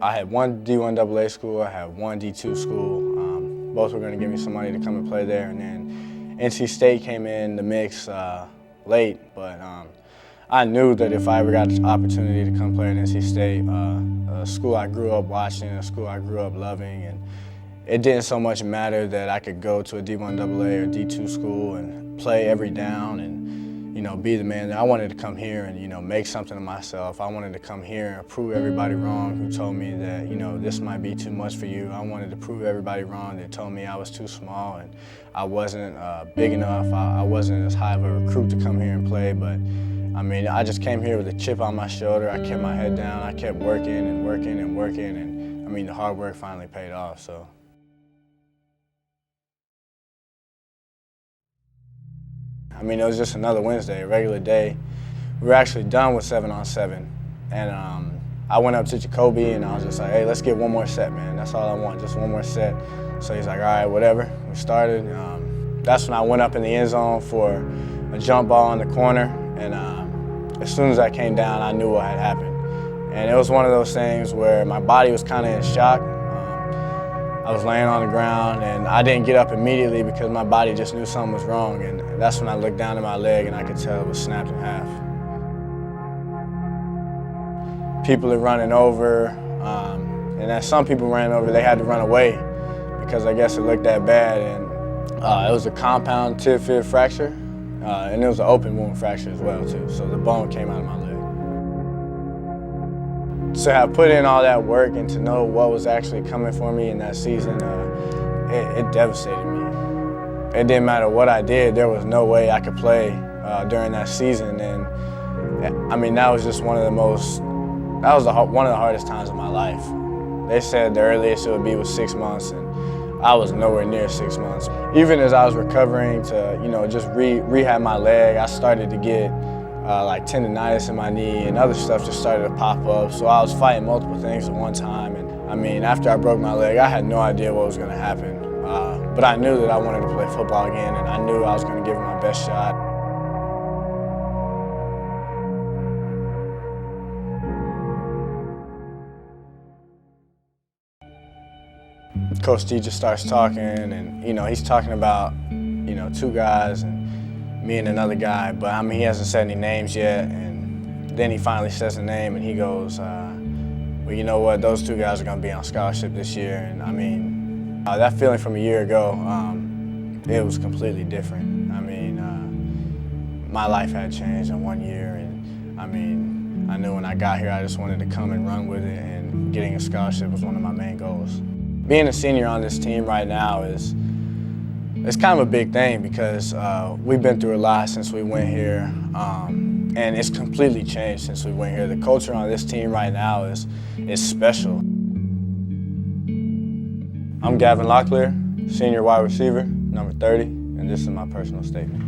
I had one D1 AA school, I had one D2 school. Both were going to give me some money to come and play there, and then NC State came in the mix late, but I knew that if I ever got the opportunity to come play at NC State, a school I grew up watching, a school I grew up loving, and it didn't so much matter that I could go to a D1 AA or D2 school and play every down and, you know, be the man. I wanted to come here and, you know, make something of myself. I wanted to come here and prove everybody wrong who told me that, you know, this might be too much for you. I wanted to prove everybody wrong that told me I was too small and I wasn't big enough. I wasn't as high of a recruit to come here and play, but I mean, I just came here with a chip on my shoulder. I kept my head down. I kept working and working and working, and I mean, the hard work finally paid off, so. I mean, it was just another Wednesday, a regular day. We were actually done with 7-on-7, and I went up to Jacoby and I was just like, hey, let's get one more set, man. That's all I want, just one more set. So he's like, all right, whatever. We started. That's when I went up in the end zone for a jump ball in the corner, and as soon as I came down, I knew what had happened. And it was one of those things where my body was kind of in shock. I was laying on the ground and I didn't get up immediately because my body just knew something was wrong, and that's when I looked down at my leg and I could tell it was snapped in half. People are running over, and as some people ran over, they had to run away because I guess it looked that bad, and it was a compound tib-fib fracture, and it was an open wound fracture as well too, so the bone came out of my leg. To have put in all that work and to know what was actually coming for me in that season, it devastated me. It didn't matter what I did, there was no way I could play during that season, and I mean, that was just one of the hardest times of my life. They said the earliest it would be was 6 months, and I was nowhere near 6 months. Even as I was recovering to, you know, just rehab my leg, I started to get like tendonitis in my knee, and other stuff just started to pop up. So I was fighting multiple things at one time, and I mean, after I broke my leg, I had no idea what was going to happen. But I knew that I wanted to play football again, and I knew I was going to give it my best shot. Coach D just starts talking, and you know, he's talking about, you know, two guys and me and another guy, but I mean, he hasn't said any names yet, and then he finally says a name and he goes, well, you know what, those two guys are going to be on scholarship this year. And I mean, that feeling from a year ago, it was completely different. I mean, my life had changed in 1 year, and I mean, I knew when I got here I just wanted to come and run with it, and getting a scholarship was one of my main goals. Being a senior on this team right now it's kind of a big thing because we've been through a lot since we went here, and it's completely changed since we went here. The culture on this team right now is special. I'm Gavin Locklear, senior wide receiver, number 30, and this is my personal statement.